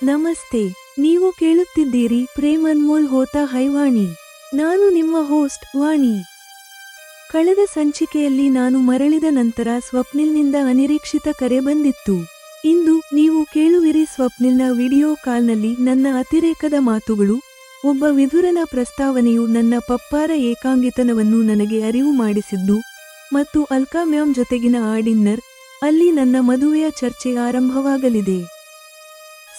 ನಮಸ್ತೆ. ನೀವು ಕೇಳುತ್ತಿದ್ದೀರಿ ಪ್ರೇಮ್ ಅನ್ಮೋಲ್ ಹೋತಾ ಹೈ ವಾಣಿ. ನಾನು ನಿಮ್ಮ ಹೋಸ್ಟ್ ವಾಣಿ. ಕಳೆದ ಸಂಚಿಕೆಯಲ್ಲಿ ನಾನು ಮರಳಿದ ನಂತರ ಸ್ವಪ್ನಿಲ್ನಿಂದ ಅನಿರೀಕ್ಷಿತ ಕರೆ ಬಂದಿತ್ತು. ಇಂದು ನೀವು ಕೇಳುವಿರಿ ಸ್ವಪ್ನಿಲ್ನ ವಿಡಿಯೋ ಕಾಲ್ನಲ್ಲಿ ನನ್ನ ಅತಿರೇಕದ ಮಾತುಗಳು, ಒಬ್ಬ ವಿಧುರನ ಪ್ರಸ್ತಾವನೆಯು ನನ್ನ ಪಪ್ಪಾರ ಏಕಾಂಗಿತನವನ್ನು ನನಗೆ ಅರಿವು ಮಾಡಿಸಿದ್ದು, ಮತ್ತು ಅಲ್ಕಾ ಮ್ಯಾಮ್ ಜೊತೆಗಿನ ಆ ಡಿನ್ನರ್, ಅಲ್ಲಿ ನನ್ನ ಮದುವೆಯ ಚರ್ಚೆ ಆರಂಭವಾಗಲಿದೆ.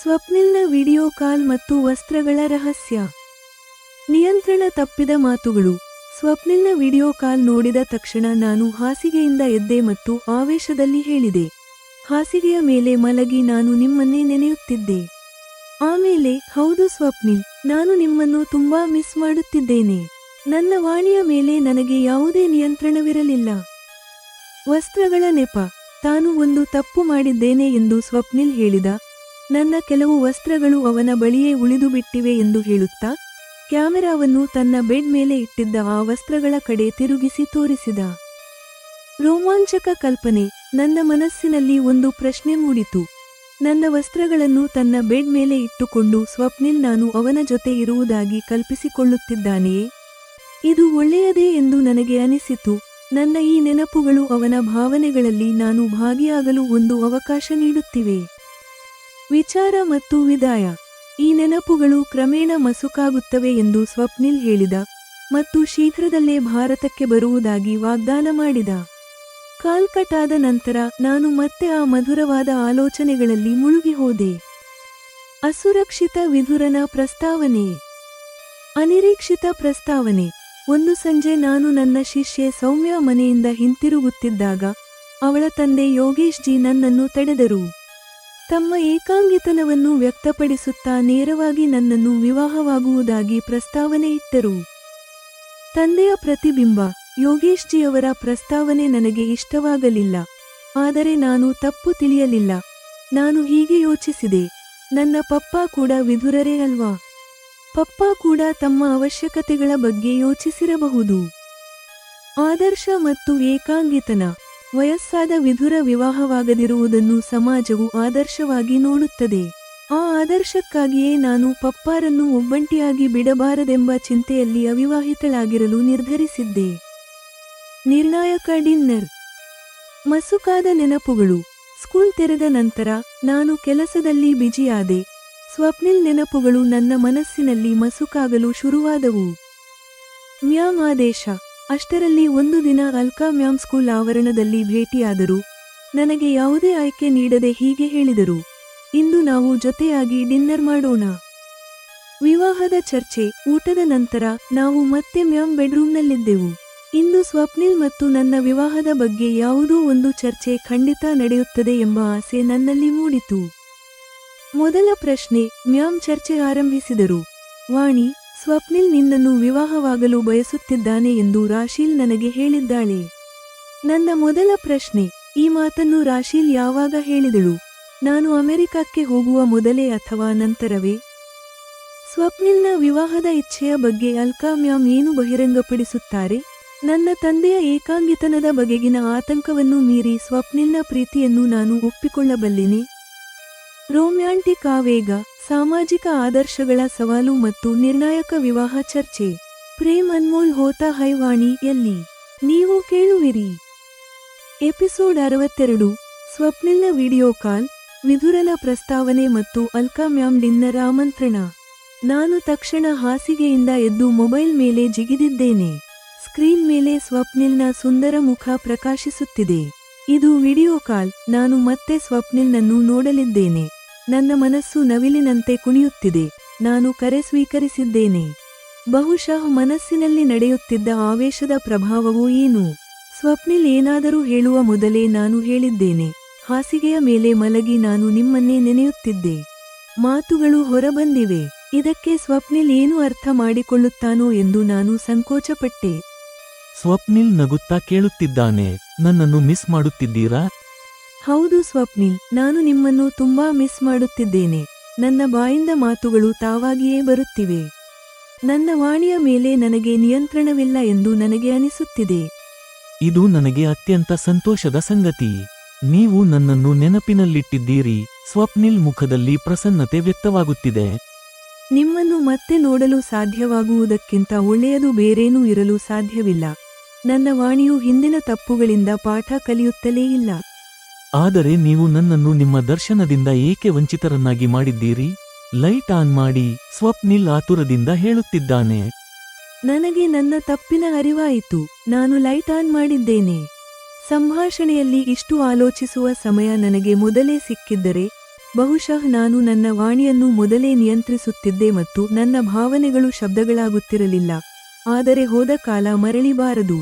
ಸ್ವಪ್ನಿಲ್ನ ವಿಡಿಯೋ ಕಾಲ್ ಮತ್ತು ವಸ್ತ್ರಗಳ ರಹಸ್ಯ. ನಿಯಂತ್ರಣ ತಪ್ಪಿದ ಮಾತುಗಳು. ಸ್ವಪ್ನಿಲ್ನ ವಿಡಿಯೋ ಕಾಲ್ ನೋಡಿದ ತಕ್ಷಣ ನಾನು ಹಾಸಿಗೆಯಿಂದ ಎದ್ದೆ ಮತ್ತು ಆವೇಶದಲ್ಲಿ ಹೇಳಿದೆ, ಹಾಸಿಗೆಯ ಮೇಲೆ ಮಲಗಿ ನಾನು ನಿಮ್ಮನ್ನೇ ನೆನೆಯುತ್ತಿದ್ದೆ. ಆಮೇಲೆ, ಹೌದು ಸ್ವಪ್ನಿಲ್, ನಾನು ನಿಮ್ಮನ್ನು ತುಂಬಾ ಮಿಸ್ ಮಾಡುತ್ತಿದ್ದೇನೆ. ನನ್ನ ವಾಣಿಯ ಮೇಲೆ ನನಗೆ ಯಾವುದೇ ನಿಯಂತ್ರಣವಿರಲಿಲ್ಲ. ವಸ್ತ್ರಗಳ ನೆಪ. ತಾನು ಒಂದು ತಪ್ಪು ಮಾಡಿದ್ದೇನೆ ಎಂದು ಸ್ವಪ್ನಿಲ್ ಹೇಳಿದ. ನನ್ನ ಕೆಲವು ವಸ್ತ್ರಗಳು ಅವನ ಬಳಿಯೇ ಉಳಿದುಬಿಟ್ಟಿವೆ ಎಂದು ಹೇಳುತ್ತಾ, ಕ್ಯಾಮೆರಾವನ್ನು ತನ್ನ ಬೆಡ್ ಮೇಲೆ ಇಟ್ಟಿದ್ದ ಆ ವಸ್ತ್ರಗಳ ಕಡೆ ತಿರುಗಿಸಿ ತೋರಿಸಿದ. ರೋಮಾಂಚಕ ಕಲ್ಪನೆ. ನನ್ನ ಮನಸ್ಸಿನಲ್ಲಿ ಒಂದು ಪ್ರಶ್ನೆ ಮೂಡಿತು. ನನ್ನ ವಸ್ತ್ರಗಳನ್ನು ತನ್ನ ಬೆಡ್ ಮೇಲೆ ಇಟ್ಟುಕೊಂಡು ಸ್ವಪ್ನಿಲ್ ನಾನು ಅವನ ಜೊತೆ ಇರುವುದಾಗಿ ಕಲ್ಪಿಸಿಕೊಳ್ಳುತ್ತಿದ್ದಾನೆಯೇ? ಇದು ಒಳ್ಳೆಯದೇ ಎಂದು ನನಗೆ ಅನಿಸಿತು. ನನ್ನ ಈ ನೆನಪುಗಳು ಅವನ ಭಾವನೆಗಳಲ್ಲಿ ನಾನು ಭಾಗಿಯಾಗಲು ಒಂದು ಅವಕಾಶ ನೀಡುತ್ತಿವೆ. ವಿಚಾರ ಮತ್ತು ವಿದಾಯ. ಈ ನೆನಪುಗಳು ಕ್ರಮೇಣ ಮಸುಕಾಗುತ್ತವೆ ಎಂದು ಸ್ವಪ್ನಿಲ್ ಹೇಳಿದ, ಮತ್ತು ಶೀಘ್ರದಲ್ಲೇ ಭಾರತಕ್ಕೆ ಬರುವುದಾಗಿ ವಾಗ್ದಾನ ಮಾಡಿದ. ಕಾಲ್ ಕಟ್ ಆದ ನಂತರ ನಾನು ಮತ್ತೆ ಆ ಮಧುರವಾದ ಆಲೋಚನೆಗಳಲ್ಲಿ ಮುಳುಗಿ ಹೋದೆ. ಅಸುರಕ್ಷಿತ ವಿಧುರನ ಪ್ರಸ್ತಾವನೆ. ಅನಿರೀಕ್ಷಿತ ಪ್ರಸ್ತಾವನೆ. ಒಂದು ಸಂಜೆ ನಾನು ನನ್ನ ಶಿಷ್ಯೆ ಸೌಮ್ಯ ಮನೆಯಿಂದ ಹಿಂತಿರುಗುತ್ತಿದ್ದಾಗ, ಅವಳ ತಂದೆ ಯೋಗೇಶ್ ಜಿ ನನ್ನನ್ನು ತಡೆದರು. ತಮ್ಮ ಏಕಾಂಗಿತನವನ್ನು ವ್ಯಕ್ತಪಡಿಸುತ್ತಾ ನೇರವಾಗಿ ನನ್ನನ್ನು ವಿವಾಹವಾಗುವುದಾಗಿ ಪ್ರಸ್ತಾವನೆ ಇಟ್ಟರು. ತಂದೆಯ ಪ್ರತಿಬಿಂಬ. ಯೋಗೇಶ್ ಜಿ ಅವರ ಪ್ರಸ್ತಾವನೆ ನನಗೆ ಇಷ್ಟವಾಗಲಿಲ್ಲ. ಆದರೆ ನಾನು ತಪ್ಪು ತಿಳಿಯಲಿಲ್ಲ. ನಾನು ಹೀಗೆ ಯೋಚಿಸಿದೆ, ನನ್ನ ಪಪ್ಪಾ ಕೂಡ ವಿಧುರರೇ ಅಲ್ವಾ? ಪಪ್ಪಾ ಕೂಡ ತಮ್ಮ ಅವಶ್ಯಕತೆಗಳ ಬಗ್ಗೆ ಯೋಚಿಸಿರಬಹುದು. ಆದರ್ಶ ಮತ್ತು ಏಕಾಂಗಿತನ. ವಯಸ್ಸಾದ ವಿಧುರ ವಿವಾಹವಾಗದಿರುವುದನ್ನು ಸಮಾಜವು ಆದರ್ಶವಾಗಿ ನೋಡುತ್ತದೆ. ಆ ಆದರ್ಶಕ್ಕಾಗಿಯೇ ನಾನು ಪಪ್ಪಾರನ್ನು ಒಬ್ಬಂಟಿಯಾಗಿ ಬಿಡಬಾರದೆಂಬ ಚಿಂತೆಯಲ್ಲಿ ಅವಿವಾಹಿತಳಾಗಿರಲು ನಿರ್ಧರಿಸಿದ್ದೆ. ನಿರ್ಣಾಯಕ ಡಿನ್ನರ್. ಮಸುಕಾದ ನೆನಪುಗಳು. ಸ್ಕೂಲ್ ತೆರೆದ ನಂತರ ನಾನು ಕೆಲಸದಲ್ಲಿ ಬಿಜಿಯಾದೆ. ಸ್ವಪ್ನಿಲ್ ನೆನಪುಗಳು ನನ್ನ ಮನಸ್ಸಿನಲ್ಲಿ ಮಸುಕಾಗಲು ಶುರುವಾದವು. ಮ್ಯಾಮ್ ಆದೇಶ. ಅಷ್ಟರಲ್ಲಿ ಒಂದು ದಿನ ಅಲ್ಕಾ ಮ್ಯಾಮ್ ಸ್ಕೂಲ್ ಆವರಣದಲ್ಲಿ ಭೇಟಿಯಾದರು. ನನಗೆ ಯಾವುದೇ ಆಯ್ಕೆ ನೀಡದೆ ಹೀಗೆ ಹೇಳಿದರು, ಇಂದು ನಾವು ಜೊತೆಯಾಗಿ ಡಿನ್ನರ್ ಮಾಡೋಣ. ವಿವಾಹದ ಚರ್ಚೆ. ಊಟದ ನಂತರ ನಾವು ಮತ್ತೆ ಮ್ಯಾಮ್ ಬೆಡ್ರೂಮ್ನಲ್ಲಿದ್ದೆವು. ಇಂದು ಸ್ವಪ್ನಿಲ್ ಮತ್ತು ನನ್ನ ವಿವಾಹದ ಬಗ್ಗೆ ಯಾವುದೋ ಒಂದು ಚರ್ಚೆ ಖಂಡಿತ ನಡೆಯುತ್ತದೆ ಎಂಬ ಆಸೆ ನನ್ನಲ್ಲಿ ಮೂಡಿತು. ಮೊದಲ ಪ್ರಶ್ನೆ. ಮ್ಯಾಮ್ ಚರ್ಚೆ ಆರಂಭಿಸಿದರು. ವಾಣಿ, ಸ್ವಪ್ನಿಲ್ ನಿನ್ನನ್ನು ವಿವಾಹವಾಗಲು ಬಯಸುತ್ತಿದ್ದಾನೆ ಎಂದು ರಾಶೀಲ್ ನನಗೆ ಹೇಳಿದ್ದಾಳೆ. ನನ್ನ ಮೊದಲ ಪ್ರಶ್ನೆ, ಈ ಮಾತನ್ನು ರಾಶೀಲ್ ಯಾವಾಗ ಹೇಳಿದಳು? ನಾನು ಅಮೆರಿಕಕ್ಕೆ ಹೋಗುವ ಮೊದಲೇ ಅಥವಾ ನಂತರವೇ? ಸ್ವಪ್ನಿಲ್ನ ವಿವಾಹದ ಇಚ್ಛೆಯ ಬಗ್ಗೆ ಅಲ್ಕಾ ಮ್ಯಾಮ್ ಏನು ಬಹಿರಂಗಪಡಿಸುತ್ತಾರೆ? ನನ್ನ ತಂದೆಯ ಏಕಾಂಗಿತನದ ಬಗೆಗಿನ ಆತಂಕವನ್ನು ಮೀರಿ ಸ್ವಪ್ನಿಲ್ನ ಪ್ರೀತಿಯನ್ನು ನಾನು ಒಪ್ಪಿಕೊಳ್ಳಬಲ್ಲೆನೆ? ರೊಮ್ಯಾಂಟಿಕ್ ಆವೇಗ. ಸಾಮಾಜಿಕ ಆದರ್ಶಗಳ ಸವಾಲು ಮತ್ತು ನಿರ್ಣಾಯಕ ವಿವಾಹ ಚರ್ಚೆ. ಪ್ರೇಮ್ ಅನ್ಮೋಲ್ ಹೋತಾ ಹೈ ವಾಣಿ ಯಲ್ಲಿ ನೀವು ಕೇಳುವಿರಿ. ಎಪಿಸೋಡ್ 62. ಸ್ವಪ್ನಿಲ್ನ ವಿಡಿಯೋ ಕಾಲ್, ವಿಧುರನ ಪ್ರಸ್ತಾವನೆ ಮತ್ತು ಅಲ್ಕಾ ಮ್ಯಾಮ್ ಡಿನ್ನರ್ ಆಮಂತ್ರಣ. ನಾನು ತಕ್ಷಣ ಹಾಸಿಗೆಯಿಂದ ಎದ್ದು ಮೊಬೈಲ್ ಮೇಲೆ ಜಿಗಿದಿದ್ದೇನೆ. ಸ್ಕ್ರೀನ್ ಮೇಲೆ ಸ್ವಪ್ನಿಲ್ನ ಸುಂದರ ಮುಖ ಪ್ರಕಾಶಿಸುತ್ತಿದೆ. ಇದು ವಿಡಿಯೋ ಕಾಲ್. ನಾನು ಮತ್ತೆ ಸ್ವಪ್ನಿಲ್ನನ್ನು ನೋಡಲಿದ್ದೇನೆ. ನನ್ನ ಮನಸ್ಸು ನವಿಲಿನಂತೆ ಕುಣಿಯುತ್ತಿದೆ. ನಾನು ಕರೆ ಸ್ವೀಕರಿಸಿದ್ದೇನೆ. ಬಹುಶಃ ಮನಸ್ಸಿನಲ್ಲಿ ನಡೆಯುತ್ತಿದ್ದ ಆವೇಶದ ಪ್ರಭಾವವೋ ಏನು? ಸ್ವಪ್ನಿಲ್ ಏನಾದರೂ ಹೇಳುವ ಮೊದಲೇ ನಾನು ಹೇಳಿದ್ದೇನೆ, ಹಾಸಿಗೆಯ ಮೇಲೆ ಮಲಗಿ ನಾನು ನಿಮ್ಮನ್ನೇ ನೆನೆಯುತ್ತಿದ್ದೆ. ಮಾತುಗಳು ಹೊರಬಂದಿವೆ. ಇದಕ್ಕೆ ಸ್ವಪ್ನಿಲ್ ಏನು ಅರ್ಥ ಮಾಡಿಕೊಳ್ಳುತ್ತಾನೋ ಎಂದು ನಾನು ಸಂಕೋಚಪಟ್ಟೆ. ಸ್ವಪ್ನಿಲ್ ನಗುತ್ತಾ ಕೇಳುತ್ತಿದ್ದಾನೆ, ನನ್ನನ್ನು ಮಿಸ್ ಮಾಡುತ್ತಿದ್ದೀರಾ? ಹೌದು ಸ್ವಪ್ನಿಲ್, ನಾನು ನಿಮ್ಮನ್ನು ತುಂಬಾ ಮಿಸ್ ಮಾಡುತ್ತಿದ್ದೇನೆ. ನನ್ನ ಬಾಯಿಂದ ಮಾತುಗಳು ತಾವಾಗಿಯೇ ಬರುತ್ತಿವೆ. ನನ್ನ ವಾಣಿಯ ಮೇಲೆ ನನಗೆ ನಿಯಂತ್ರಣವಿಲ್ಲ ಎಂದು ನನಗೆ ಅನಿಸುತ್ತಿದೆ. ಇದು ನನಗೆ ಅತ್ಯಂತ ಸಂತೋಷದ ಸಂಗತಿ. ನೀವು ನನ್ನನ್ನು ನೆನಪಿನಲ್ಲಿಟ್ಟಿದ್ದೀರಿ. ಸ್ವಪ್ನಿಲ್ ಮುಖದಲ್ಲಿ ಪ್ರಸನ್ನತೆ ವ್ಯಕ್ತವಾಗುತ್ತಿದೆ. ನಿಮ್ಮನ್ನು ಮತ್ತೆ ನೋಡಲು ಸಾಧ್ಯವಾಗುವುದಕ್ಕಿಂತ ಒಳ್ಳೆಯದು ಬೇರೇನೂ ಇರಲು ಸಾಧ್ಯವಿಲ್ಲ. ನನ್ನ ವಾಣಿಯು ಹಿಂದಿನ ತಪ್ಪುಗಳಿಂದ ಪಾಠ ಕಲಿಯುತ್ತಲೇ ಇಲ್ಲ. ಆದರೆ ನೀವು ನನ್ನನ್ನು ನಿಮ್ಮ ದರ್ಶನದಿಂದ ಏಕೆ ವಂಚಿತರನ್ನಾಗಿ ಮಾಡಿದ್ದೀರಿ? ಲೈಟ್ ಆನ್ ಮಾಡಿ, ಸ್ವಪ್ನಿಲ್ ಆತುರದಿಂದ ಹೇಳುತ್ತಿದ್ದಾನೆ. ನನಗೆ ನನ್ನ ತಪ್ಪಿನ ಅರಿವಾಯಿತು. ನಾನು ಲೈಟ್ ಆನ್ ಮಾಡಿದ್ದೇನೆ. ಸಂಭಾಷಣೆಯಲ್ಲಿ ಇಷ್ಟು ಆಲೋಚಿಸುವ ಸಮಯ ನನಗೆ ಮೊದಲೇ ಸಿಕ್ಕಿದ್ದರೆ ಬಹುಶಃ ನಾನು ನನ್ನ ವಾಣಿಯನ್ನು ಮೊದಲೇ ನಿಯಂತ್ರಿಸುತ್ತಿದ್ದೆ ಮತ್ತು ನನ್ನ ಭಾವನೆಗಳು ಶಬ್ದಗಳಾಗುತ್ತಿರಲಿಲ್ಲ. ಆದರೆ ಹೋದ ಕಾಲ ಮರಳಿಬಾರದು.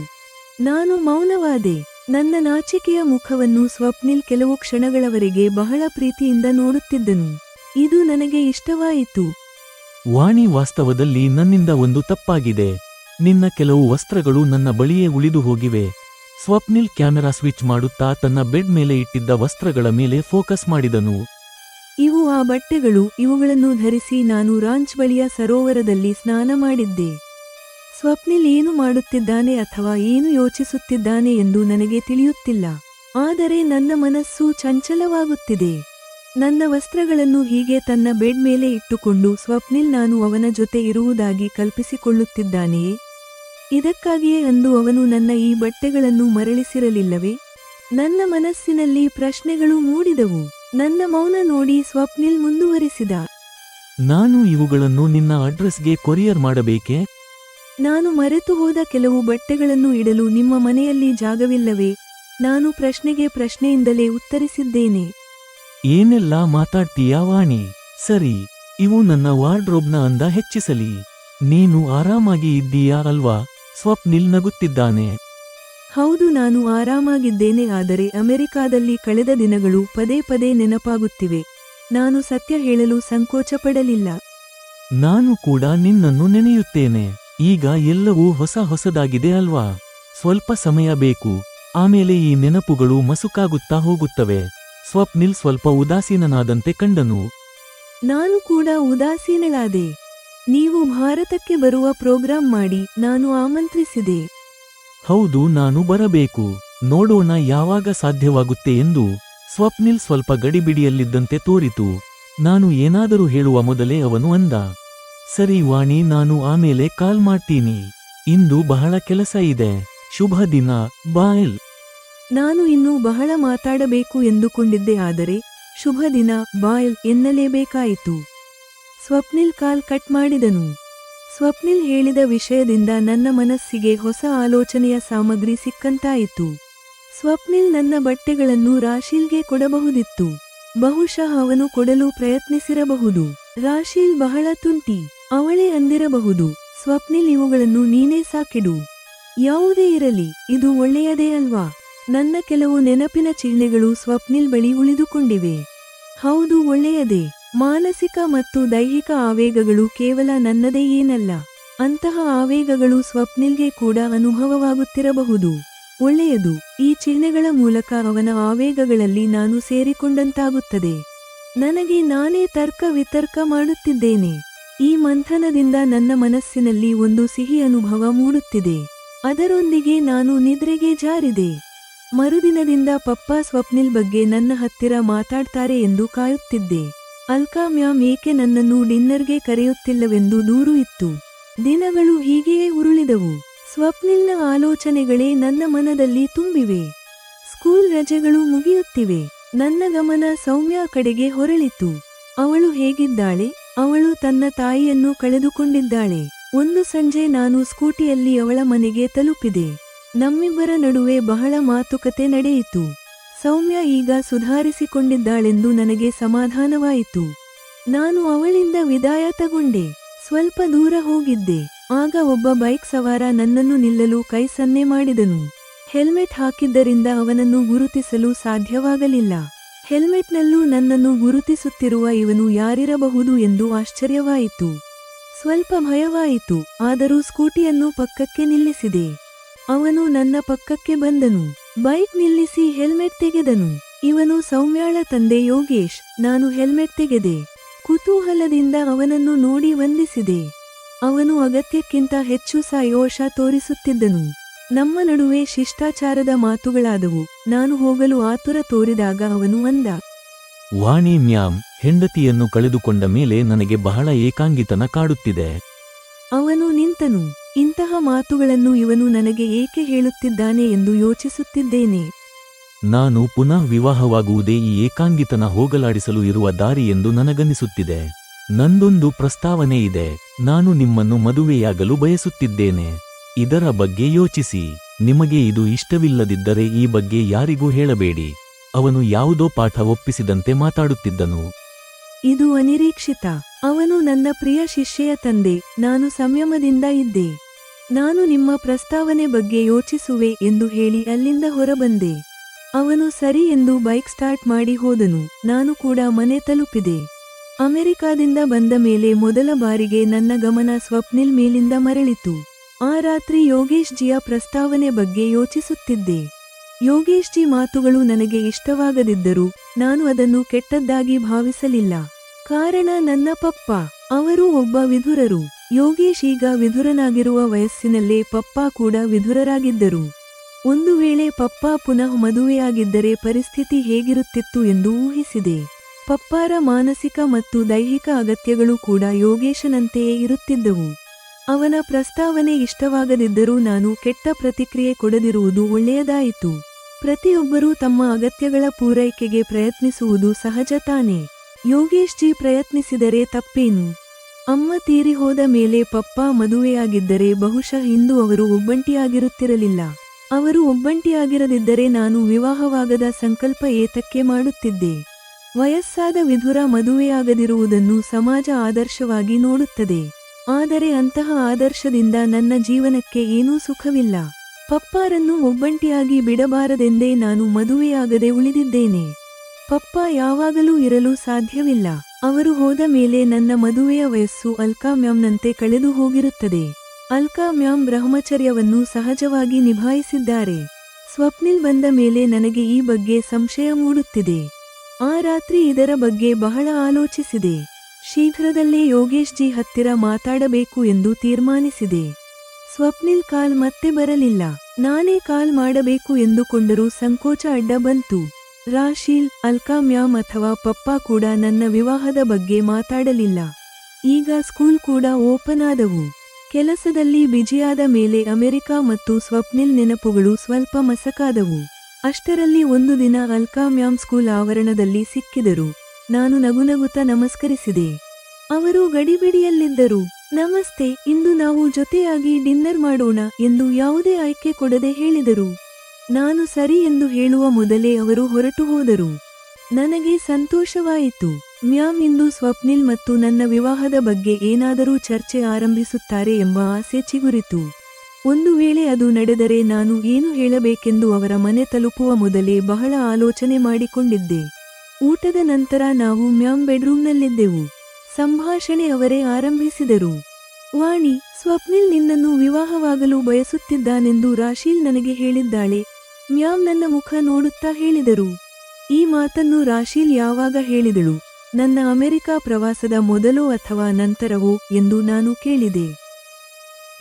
ನಾನು ಮೌನವಾದೆ. ನನ್ನ ನಾಚಿಕೆಯ ಮುಖವನ್ನು ಸ್ವಪ್ನಿಲ್ ಕೆಲವು ಕ್ಷಣಗಳವರೆಗೆ ಬಹಳ ಪ್ರೀತಿಯಿಂದ ನೋಡುತ್ತಿದ್ದನು. ಇದು ನನಗೆ ಇಷ್ಟವಾಯಿತು. ವಾಣಿ, ವಾಸ್ತವದಲ್ಲಿ ನನ್ನಿಂದ ಒಂದು ತಪ್ಪಾಗಿದೆ. ನಿನ್ನ ಕೆಲವು ವಸ್ತ್ರಗಳು ನನ್ನ ಬಳಿಯೇ ಉಳಿದು ಹೋಗಿವೆ. ಸ್ವಪ್ನಿಲ್ ಕ್ಯಾಮೆರಾ ಸ್ವಿಚ್ ಮಾಡುತ್ತಾ ತನ್ನ ಬೆಡ್ ಮೇಲೆ ಇಟ್ಟಿದ್ದ ವಸ್ತ್ರಗಳ ಮೇಲೆ ಫೋಕಸ್ ಮಾಡಿದನು. ಇವು ಆ ಬಟ್ಟೆಗಳು. ಇವುಗಳನ್ನು ಧರಿಸಿ ನಾನು ರಾಂಚ್ ಬಳಿಯ ಸರೋವರದಲ್ಲಿ ಸ್ನಾನ ಮಾಡಿದ್ದೆ. ಸ್ವಪ್ನಿಲ್ ಏನು ಮಾಡುತ್ತಿದ್ದಾನೆ ಅಥವಾ ಏನು ಯೋಚಿಸುತ್ತಿದ್ದಾನೆ ಎಂದು ನನಗೆ ತಿಳಿಯುತ್ತಿಲ್ಲ. ಆದರೆ ನನ್ನ ಮನಸ್ಸು ಚಂಚಲವಾಗುತ್ತಿದೆ. ನನ್ನ ವಸ್ತ್ರಗಳನ್ನು ಹೀಗೆ ತನ್ನ ಬೆಡ್ ಮೇಲೆ ಇಟ್ಟುಕೊಂಡು ಸ್ವಪ್ನಿಲ್ ನಾನು ಅವನ ಜೊತೆ ಇರುವುದಾಗಿ ಕಲ್ಪಿಸಿಕೊಳ್ಳುತ್ತಿದ್ದಾನೆಯೇ? ಇದಕ್ಕಾಗಿಯೇ ಅಂದು ಅವನು ನನ್ನ ಈ ಬಟ್ಟೆಗಳನ್ನು ಮರಳಿಸಿರಲಿಲ್ಲವೇ? ನನ್ನ ಮನಸ್ಸಿನಲ್ಲಿ ಪ್ರಶ್ನೆಗಳು ಮೂಡಿದವು. ನನ್ನ ಮೌನ ನೋಡಿ ಸ್ವಪ್ನಿಲ್ ಮುಂದುವರಿಸಿದ. ನಾನು ಇವುಗಳನ್ನು ನಿನ್ನ ಅಡ್ರೆಸ್ಗೆ ಕೊರಿಯರ್ ಮಾಡಬೇಕೇ? ನಾನು ಮರೆತು ಹೋದ ಕೆಲವು ಬಟ್ಟೆಗಳನ್ನು ಇಡಲು ನಿಮ್ಮ ಮನೆಯಲ್ಲಿ ಜಾಗವಿಲ್ಲವೇ? ನಾನು ಪ್ರಶ್ನೆಗೆ ಪ್ರಶ್ನೆಯಿಂದಲೇ ಉತ್ತರಿಸಿದ್ದೇನೆ. ಏನೆಲ್ಲ ಮಾತಾಡ್ತೀಯಾ ವಾಣಿ? ಸರಿ, ಇವು ನನ್ನ ವಾರ್ಡ್ರೋಬ್ನ ಅಂದ ಹೆಚ್ಚಿಸಲಿ. ನೀನು ಆರಾಮಾಗಿ ಇದ್ದೀಯಾ ಅಲ್ವಾ? ಸ್ವಪ್ನಿಲ್ ನಗುತ್ತಿದ್ದಾನೆ. ಹೌದು, ನಾನು ಆರಾಮಾಗಿದ್ದೇನೆ. ಆದರೆ ಅಮೆರಿಕಾದಲ್ಲಿ ಕಳೆದ ದಿನಗಳು ಪದೇ ಪದೇ ನೆನಪಾಗುತ್ತಿವೆ. ನಾನು ಸತ್ಯ ಹೇಳಲು ಸಂಕೋಚಪಡಲಿಲ್ಲ. ನಾನು ಕೂಡ ನಿನ್ನನ್ನು ನೆನೆಯುತ್ತೇನೆ. ಈಗ ಎಲ್ಲವೂ ಹೊಸದಾಗಿದೆ ಅಲ್ವಾ? ಸ್ವಲ್ಪ ಸಮಯ ಬೇಕು. ಆಮೇಲೆ ಈ ನೆನಪುಗಳು ಮಸುಕಾಗುತ್ತಾ ಹೋಗುತ್ತವೆ. ಸ್ವಪ್ನಿಲ್ ಸ್ವಲ್ಪ ಉದಾಸೀನನಾದಂತೆ ಕಂಡನು. ನಾನು ಕೂಡ ಉದಾಸೀನಳಾದೆ. ನೀವು ಭಾರತಕ್ಕೆ ಬರುವ ಪ್ರೋಗ್ರಾಂ ಮಾಡಿ ನಾನು ಆಮಂತ್ರಿಸಿದೆ. ಹೌದು, ನಾನು ಬರಬೇಕು. ನೋಡೋಣ ಯಾವಾಗ ಸಾಧ್ಯವಾಗುತ್ತೆ ಎಂದು. ಸ್ವಪ್ನಿಲ್ ಸ್ವಲ್ಪ ಗಡಿಬಿಡಿಯಲ್ಲಿದ್ದಂತೆ ತೋರಿತು. ನಾನು ಏನಾದರೂ ಹೇಳುವ ಮೊದಲೇ ಅವನು ಅಂದ, ಸರಿ ವಾಣಿ, ನಾನು ಆಮೇಲೆ ಕಾಲ್ ಮಾಡ್ತೀನಿ. ಇಂದು ಬಹಳ ಕೆಲಸ ಇದೆ. ಶುಭ ದಿನ, ಬಾಯ್. ನಾನು ಇನ್ನೂ ಬಹಳ ಮಾತಾಡಬೇಕು ಎಂದುಕೊಂಡಿದ್ದೆ. ಆದರೆ ಶುಭ ದಿನ, ಬಾಯ್ ಎನ್ನಲೇಬೇಕಾಯಿತು. ಸ್ವಪ್ನಿಲ್ ಕಾಲ್ ಕಟ್ ಮಾಡಿದನು. ಸ್ವಪ್ನಿಲ್ ಹೇಳಿದ ವಿಷಯದಿಂದ ನನ್ನ ಮನಸ್ಸಿಗೆ ಹೊಸ ಆಲೋಚನೆಯ ಸಾಮಗ್ರಿ ಸಿಕ್ಕಂತಾಯಿತು. ಸ್ವಪ್ನಿಲ್ ನನ್ನ ಬಟ್ಟೆಗಳನ್ನು ರಾಶೀಲ್ಗೆ ಕೊಡಬಹುದಿತ್ತು. ಬಹುಶಃ ಅವನು ಕೊಡಲು ಪ್ರಯತ್ನಿಸಿರಬಹುದು. ರಾಶೀಲ್ ಬಹಳ ತುಂಟಿ. ಅವಳೇ ಅಂದಿರಬಹುದು, ಸ್ವಪ್ನಿಲ್ ಇವುಗಳನ್ನು ನೀನೇ ಸಾಕಿಡು. ಯಾವುದೇ ಇರಲಿ, ಇದು ಒಳ್ಳೆಯದೇ ಅಲ್ವಾ? ನನ್ನ ಕೆಲವು ನೆನಪಿನ ಚಿಹ್ನೆಗಳು ಸ್ವಪ್ನಿಲ್ ಬಳಿ ಉಳಿದುಕೊಂಡಿವೆ. ಹೌದು, ಒಳ್ಳೆಯದೇ. ಮಾನಸಿಕ ಮತ್ತು ದೈಹಿಕ ಆವೇಗಗಳು ಕೇವಲ ನನ್ನದೇ ಏನಲ್ಲ. ಅಂತಹ ಆವೇಗಗಳು ಸ್ವಪ್ನಿಲ್ಗೆ ಕೂಡ ಅನುಭವವಾಗುತ್ತಿರಬಹುದು. ಒಳ್ಳೆಯದು. ಈ ಚಿಹ್ನೆಗಳ ಮೂಲಕ ಅವನ ಆವೇಗಗಳಲ್ಲಿ ನಾನು ಸೇರಿಕೊಂಡಂತಾಗುತ್ತದೆ. ನನಗೆ ನಾನೇ ತರ್ಕ ವಿತರ್ಕ ಮಾಡುತ್ತಿದ್ದೇನೆ. ಈ ಮಂಥನದಿಂದ ನನ್ನ ಮನಸ್ಸಿನಲ್ಲಿ ಒಂದು ಸಿಹಿ ಅನುಭವ ಮೂಡುತ್ತಿದೆ. ಅದರೊಂದಿಗೆ ನಾನು ನಿದ್ರೆಗೆ ಜಾರಿದೆ. ಮರುದಿನದಿಂದ ಪಪ್ಪಾ ಸ್ವಪ್ನಿಲ್ ಬಗ್ಗೆ ನನ್ನ ಹತ್ತಿರ ಮಾತಾಡ್ತಾರೆ ಎಂದು ಕಾಯುತ್ತಿದ್ದೆ. ಅಲ್ಕಾ ಮ್ಯಾಮ್ ಏಕೆ ನನ್ನನ್ನು ಡಿನ್ನರ್ಗೆ ಕರೆಯುತ್ತಿಲ್ಲವೆಂದು ದೂರು ಇತ್ತು. ದಿನಗಳು ಹೀಗೆಯೇ ಉರುಳಿದವು. ಸ್ವಪ್ನಿಲ್ನ ಆಲೋಚನೆಗಳೇ ನನ್ನ ಮನದಲ್ಲಿ ತುಂಬಿವೆ. ಸ್ಕೂಲ್ ರಜೆಗಳು ಮುಗಿಯುತ್ತಿವೆ. ನನ್ನ ಗಮನ ಸೌಮ್ಯ ಕಡೆಗೆ ಹೊರಳಿತು. ಅವಳು ಹೇಗಿದ್ದಾಳೆ? ಅವಳು ತನ್ನ ತಾಯಿಯನ್ನು ಕಳೆದುಕೊಂಡಿದ್ದಾಳೆ. ಒಂದು ಸಂಜೆ ನಾನು ಸ್ಕೂಟಿಯಲ್ಲಿ ಅವಳ ಮನೆಗೆ ತಲುಪಿದೆ. ನಮ್ಮಿಬ್ಬರ ನಡುವೆ ಬಹಳ ಮಾತುಕತೆ ನಡೆಯಿತು. ಸೌಮ್ಯ ಈಗ ಸುಧಾರಿಸಿಕೊಂಡಿದ್ದಾಳೆಂದು ನನಗೆ ಸಮಾಧಾನವಾಯಿತು. ನಾನು ಅವಳಿಂದ ವಿದಾಯ ತಗೊಂಡೆ. ಸ್ವಲ್ಪ ದೂರ ಹೋಗಿದ್ದೆ. ಆಗ ಒಬ್ಬ ಬೈಕ್ ಸವಾರ ನನ್ನನ್ನು ನಿಲ್ಲಲು ಕೈ ಸನ್ನೆ ಮಾಡಿದನು. ಹೆಲ್ಮೆಟ್ ಹಾಕಿದ್ದರಿಂದ ಅವನನ್ನು ಗುರುತಿಸಲು ಸಾಧ್ಯವಾಗಲಿಲ್ಲ. ಹೆಲ್ಮೆಟ್ನಲ್ಲೂ ನನ್ನನ್ನು ಗುರುತಿಸುತ್ತಿರುವ ಇವನು ಯಾರಿರಬಹುದು ಎಂದು ಆಶ್ಚರ್ಯವಾಯಿತು. ಸ್ವಲ್ಪ ಭಯವಾಯಿತು. ಆದರೂ ಸ್ಕೂಟಿಯನ್ನು ಪಕ್ಕಕ್ಕೆ ನಿಲ್ಲಿಸಿದೆ. ಅವನು ನನ್ನ ಪಕ್ಕಕ್ಕೆ ಬಂದನು. ಬೈಕ್ ನಿಲ್ಲಿಸಿ ಹೆಲ್ಮೆಟ್ ತೆಗೆದನು. ಇವನು ಸೌಮ್ಯಾಳ ತಂದೆ ಯೋಗೇಶ್. ನಾನು ಹೆಲ್ಮೆಟ್ ತೆಗೆದೆ. ಕುತೂಹಲದಿಂದ ಅವನನ್ನು ನೋಡಿ ವಂದಿಸಿದೆ. ಅವನು ಅಗತ್ಯಕ್ಕಿಂತ ಹೆಚ್ಚು ಸಂತೋಷ ತೋರಿಸುತ್ತಿದ್ದನು. ನಮ್ಮ ನಡುವೆ ಶಿಷ್ಟಾಚಾರದ ಮಾತುಗಳಾದವು. ನಾನು ಹೋಗಲು ಆತುರ ತೋರಿದಾಗ ಅವನು ಅಂದ, ವಾಣಿ ಮ್ಯಾಮ್, ಹೆಂಡತಿಯನ್ನು ಕಳೆದುಕೊಂಡ ಮೇಲೆ ನನಗೆ ಬಹಳ ಏಕಾಂಗಿತನ ಕಾಡುತ್ತಿದೆ. ಅವನು ನಿಂತನು. ಇಂತಹ ಮಾತುಗಳನ್ನು ಇವನು ನನಗೆ ಏಕೆ ಹೇಳುತ್ತಿದ್ದಾನೆ ಎಂದು ಯೋಚಿಸುತ್ತಿದ್ದೇನೆ. ನಾನು ಪುನಃ ವಿವಾಹವಾಗುವುದೇ ಈ ಏಕಾಂಗಿತನ ಹೋಗಲಾಡಿಸಲು ಇರುವ ದಾರಿ ಎಂದು ನನಗನಿಸುತ್ತಿದೆ. ನಂದೊಂದು ಪ್ರಸ್ತಾವನೆ ಇದೆ. ನಾನು ನಿಮ್ಮನ್ನು ಮದುವೆಯಾಗಲು ಬಯಸುತ್ತಿದ್ದೇನೆ. ಇದರ ಬಗ್ಗೆ ಯೋಚಿಸಿ. ನಿಮಗೆ ಇದು ಇಷ್ಟವಿಲ್ಲದಿದ್ದರೆ ಈ ಬಗ್ಗೆ ಯಾರಿಗೂ ಹೇಳಬೇಡಿ. ಅವನು ಯಾವುದೋ ಪಾಠ ಒಪ್ಪಿಸಿದಂತೆ ಮಾತಾಡುತ್ತಿದ್ದನು. ಇದು ಅನಿರೀಕ್ಷಿತ. ಅವನು ನನ್ನ ಪ್ರಿಯ ಶಿಷ್ಯೆಯ ತಂದೆ. ನಾನು ಸಂಯಮದಿಂದ ಇದ್ದೆ. ನಾನು ನಿಮ್ಮ ಪ್ರಸ್ತಾವನೆ ಬಗ್ಗೆ ಯೋಚಿಸುವೆ ಎಂದು ಹೇಳಿ ಅಲ್ಲಿಂದ ಹೊರಬಂದೆ. ಅವನು ಸರಿ ಎಂದು ಬೈಕ್ ಸ್ಟಾರ್ಟ್ ಮಾಡಿ ಹೋದನು. ನಾನು ಕೂಡ ಮನೆ ತಲುಪಿದೆ. ಅಮೆರಿಕಾದಿಂದ ಬಂದ ಮೇಲೆ ಮೊದಲ ಬಾರಿಗೆ ನನ್ನ ಗಮನ ಸ್ವಪ್ನಿಲ್ ಮೇಲಿಂದ ಮರಳಿತು. ಆ ರಾತ್ರಿ ಯೋಗೇಶ್ ಜಿಯ ಪ್ರಸ್ತಾವನೆ ಬಗ್ಗೆ ಯೋಚಿಸುತ್ತಿದ್ದೆ. ಯೋಗೇಶ್ ಜಿ ಮಾತುಗಳು ನನಗೆ ಇಷ್ಟವಾಗದಿದ್ದರೂ ನಾನು ಅದನ್ನು ಕೆಟ್ಟದ್ದಾಗಿ ಭಾವಿಸಲಿಲ್ಲ. ಕಾರಣ ನನ್ನ ಪಪ್ಪ. ಅವರು ಒಬ್ಬ ವಿಧುರರು. ಯೋಗೇಶ್ ಈಗ ವಿಧುರನಾಗಿರುವ ವಯಸ್ಸಿನಲ್ಲೇ ಪಪ್ಪ ಕೂಡ ವಿಧುರರಾಗಿದ್ದರು. ಒಂದು ವೇಳೆ ಪಪ್ಪ ಪುನಃ ಮದುವೆಯಾಗಿದ್ದರೆ ಪರಿಸ್ಥಿತಿ ಹೇಗಿರುತ್ತಿತ್ತು ಎಂದು ಊಹಿಸಿದೆ. ಪಪ್ಪಾರ ಮಾನಸಿಕ ಮತ್ತು ದೈಹಿಕ ಅಗತ್ಯಗಳು ಕೂಡ ಯೋಗೇಶನಂತೆಯೇ ಇರುತ್ತಿದ್ದವು. ಅವನ ಪ್ರಸ್ತಾವನೆ ಇಷ್ಟವಾಗದಿದ್ದರೂ ನಾನು ಕೆಟ್ಟ ಪ್ರತಿಕ್ರಿಯೆ ಕೊಡದಿರುವುದು ಒಳ್ಳೆಯದಾಯಿತು. ಪ್ರತಿಯೊಬ್ಬರೂ ತಮ್ಮ ಅಗತ್ಯಗಳ ಪೂರೈಕೆಗೆ ಪ್ರಯತ್ನಿಸುವುದು ಸಹಜ ತಾನೆ. ಯೋಗೇಶ್ ಜಿ ಪ್ರಯತ್ನಿಸಿದರೆ ತಪ್ಪೇನು? ಅಮ್ಮ ತೀರಿಹೋದ ಮೇಲೆ ಪಪ್ಪ ಮದುವೆಯಾಗಿದ್ದರೆ ಬಹುಶಃ ಇಂದು ಅವರು ಒಬ್ಬಂಟಿಯಾಗಿರುತ್ತಿರಲಿಲ್ಲ. ಅವರು ಒಬ್ಬಂಟಿಯಾಗಿರದಿದ್ದರೆ ನಾನು ವಿವಾಹವಾಗದ ಸಂಕಲ್ಪ ಏತಕ್ಕೆ ಮಾಡುತ್ತಿದ್ದೆ? ವಯಸ್ಸಾದ ವಿಧುರ ಮದುವೆಯಾಗದಿರುವುದನ್ನು ಸಮಾಜ ಆದರ್ಶವಾಗಿ ನೋಡುತ್ತದೆ. ಆದರೆ ಅಂತಹ ಆದರ್ಶದಿಂದ ನನ್ನ ಜೀವನಕ್ಕೆ ಏನೂ ಸುಖವಿಲ್ಲ. ಪಪ್ಪಾರನ್ನು ಒಬ್ಬಂಟಿಯಾಗಿ ಬಿಡಬಾರದೆಂದೇ ನಾನು ಮದುವೆಯಾಗದೆ ಉಳಿದಿದ್ದೇನೆ. ಪಪ್ಪ ಯಾವಾಗಲೂ ಇರಲು ಸಾಧ್ಯವಿಲ್ಲ. ಅವರು ಹೋದ ಮೇಲೆ ನನ್ನ ಮದುವೆಯ ವಯಸ್ಸು ಅಲ್ಕಾ ಮ್ಯಾಮ್ನಂತೆ ಕಳೆದು ಹೋಗಿರುತ್ತದೆ. ಅಲ್ಕಾ ಮ್ಯಾಮ್ ಬ್ರಹ್ಮಚರ್ಯವನ್ನು ಸಹಜವಾಗಿ ನಿಭಾಯಿಸಿದ್ದಾರೆ. ಸ್ವಪ್ನಿಲ್ ಬಂದ ಮೇಲೆ ನನಗೆ ಈ ಬಗ್ಗೆ ಸಂಶಯ ಮೂಡುತ್ತಿದೆ. ಆ ರಾತ್ರಿ ಇದರ ಬಗ್ಗೆ ಬಹಳ ಆಲೋಚಿಸಿದೆ. ಶೀಘ್ರದಲ್ಲೇ ಯೋಗೇಶ್ ಜಿ ಹತ್ತಿರ ಮಾತಾಡಬೇಕು ಎಂದು ತೀರ್ಮಾನಿಸಿದೆ. ಸ್ವಪ್ನಿಲ್ ಕಾಲ್ ಮತ್ತೆ ಬರಲಿಲ್ಲ. ನಾನೇ ಕಾಲ್ ಮಾಡಬೇಕು ಎಂದುಕೊಂಡರೂ ಸಂಕೋಚ ಅಡ್ಡ ಬಂತು. ರಾಶೀಲ್, ಅಲ್ಕಾ ಮ್ಯಾಮ್ ಅಥವಾ ಪಪ್ಪ ಕೂಡ ನನ್ನ ವಿವಾಹದ ಬಗ್ಗೆ ಮಾತಾಡಲಿಲ್ಲ. ಈಗ ಸ್ಕೂಲ್ ಕೂಡ ಓಪನ್ ಆದವು. ಕೆಲಸದಲ್ಲಿ ಬಿಜಿಯಾದ ಮೇಲೆ ಅಮೆರಿಕ ಮತ್ತು ಸ್ವಪ್ನಿಲ್ ನೆನಪುಗಳು ಸ್ವಲ್ಪ ಮಸಕಾದವು. ಅಷ್ಟರಲ್ಲಿ ಒಂದು ದಿನ ಅಲ್ಕಾ ಮ್ಯಾಮ್ ಸ್ಕೂಲ್ ಆವರಣದಲ್ಲಿ ಸಿಕ್ಕಿದರು. ನಾನು ನಗುನಗುತ್ತಾ ನಮಸ್ಕರಿಸಿದೆ. ಅವರು ಗಡಿಬಿಡಿಯಲ್ಲಿದ್ದರು. ನಮಸ್ತೆ, ಇಂದು ನಾವು ಜೊತೆಯಾಗಿ ಡಿನ್ನರ್ ಮಾಡೋಣ ಎಂದು ಯಾವುದೇ ಆಯ್ಕೆ ಕೊಡದೆ ಹೇಳಿದರು. ನಾನು ಸರಿ ಎಂದು ಹೇಳುವ ಮೊದಲೇ ಅವರು ಹೊರಟು ಹೋದರು. ನನಗೆ ಸಂತೋಷವಾಯಿತು. ಮ್ಯಾಮ್ ಇಂದು ಸ್ವಪ್ನಿಲ್ ಮತ್ತು ನನ್ನ ವಿವಾಹದ ಬಗ್ಗೆ ಏನಾದರೂ ಚರ್ಚೆ ಆರಂಭಿಸುತ್ತಾರೆ ಎಂಬ ಆಸೆ ಚಿಗುರಿತು. ಒಂದು ವೇಳೆ ಅದು ನಡೆದರೆ ನಾನು ಏನು ಹೇಳಬೇಕೆಂದು ಅವರ ಮನೆ ತಲುಪುವ ಮೊದಲೇ ಬಹಳ ಆಲೋಚನೆ ಮಾಡಿಕೊಂಡಿದ್ದೆ. ಊಟದ ನಂತರ ನಾವು ಮ್ಯಾಮ್ ಬೆಡ್ರೂಮ್ನಲ್ಲಿದ್ದೆವು. ಸಂಭಾಷಣೆ ಅವರೇ ಆರಂಭಿಸಿದರು. ವಾಣಿ, ಸ್ವಪ್ನಿಲ್ ನಿನ್ನನ್ನು ವಿವಾಹವಾಗಲು ಬಯಸುತ್ತಿದ್ದಾನೆಂದು ರಾಶೀಲ್ ನನಗೆ ಹೇಳಿದ್ದಾಳೆ. ಮ್ಯಾಮ್ ನನ್ನ ಮುಖ ನೋಡುತ್ತಾ ಹೇಳಿದರು. ಈ ಮಾತನ್ನು ರಾಶೀಲ್ ಯಾವಾಗ ಹೇಳಿದಳು? ನನ್ನ ಅಮೆರಿಕ ಪ್ರವಾಸದ ಮೊದಲೋ ಅಥವಾ ನಂತರವೋ ಎಂದು ನಾನು ಕೇಳಿದೆ.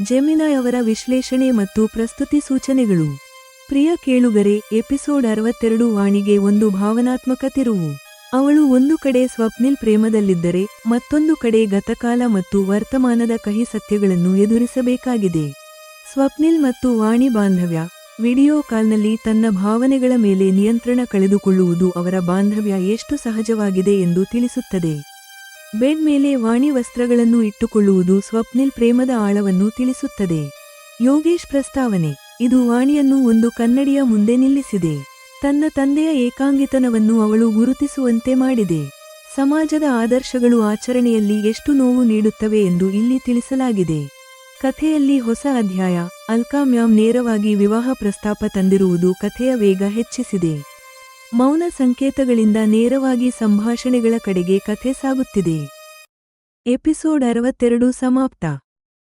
ಜೆಮಿನಾಯ್ ಅವರ ವಿಶ್ಲೇಷಣೆ ಮತ್ತು ಪ್ರಸ್ತುತಿ ಸೂಚನೆಗಳು. ಪ್ರಿಯ ಕೇಳುಗರೆ, ಎಪಿಸೋಡ್ 62 ವಾಣಿಗೆ ಒಂದು ಭಾವನಾತ್ಮಕ ತಿರುವು. ಅವಳು ಒಂದು ಕಡೆ ಸ್ವಪ್ನಿಲ್ ಪ್ರೇಮದಲ್ಲಿದ್ದರೆ ಮತ್ತೊಂದು ಕಡೆ ಗತಕಾಲ ಮತ್ತು ವರ್ತಮಾನದ ಕಹಿ ಸತ್ಯಗಳನ್ನು ಎದುರಿಸಬೇಕಾಗಿದೆ. ಸ್ವಪ್ನಿಲ್ ಮತ್ತು ವಾಣಿ ಬಾಂಧವ್ಯ. ವಿಡಿಯೋ ಕಾಲ್ನಲ್ಲಿ ತನ್ನ ಭಾವನೆಗಳ ಮೇಲೆ ನಿಯಂತ್ರಣ ಕಳೆದುಕೊಳ್ಳುವುದು ಅವರ ಬಾಂಧವ್ಯ ಎಷ್ಟು ಸಹಜವಾಗಿದೆ ಎಂದು ತಿಳಿಸುತ್ತದೆ. ಬೆಡ್ ಮೇಲೆ ವಾಣಿ ವಸ್ತ್ರಗಳನ್ನು ಇಟ್ಟುಕೊಳ್ಳುವುದು ಸ್ವಪ್ನಿಲ್ ಪ್ರೇಮದ ಆಳವನ್ನು ತಿಳಿಸುತ್ತದೆ. ಯೋಗೇಶ್ ಪ್ರಸ್ತಾವನೆ. ಇದು ವಾಣಿಯನ್ನು ಒಂದು ಕನ್ನಡಿಯ ಮುಂದೆ ನಿಲ್ಲಿಸಿದೆ. ತನ್ನ ತಂದೆಯ ಏಕಾಂಗಿತನವನ್ನು ಅವಳು ಗುರುತಿಸುವಂತೆ ಮಾಡಿದೆ. ಸಮಾಜದ ಆದರ್ಶಗಳು ಆಚರಣೆಯಲ್ಲಿ ಎಷ್ಟು ನೋವು ನೀಡುತ್ತವೆ ಎಂದು ಇಲ್ಲಿ ತಿಳಿಸಲಾಗಿದೆ. ಕಥೆಯಲ್ಲಿ ಹೊಸ ಅಧ್ಯಾಯ. ಅಲ್ಕಾ ಮ್ಯಾಮ್ ನೇರವಾಗಿ ವಿವಾಹ ಪ್ರಸ್ತಾಪ ತಂದಿರುವುದು ಕಥೆಯ ವೇಗ ಹೆಚ್ಚಿಸಿದೆ. ಮೌನ ಸಂಕೇತಗಳಿಂದ ನೇರವಾಗಿ ಸಂಭಾಷಣೆಗಳ ಕಡೆಗೆ ಕಥೆ ಸಾಗುತ್ತಿದೆ. ಎಪಿಸೋಡ್ 62 ಸಮಾಪ್ತ.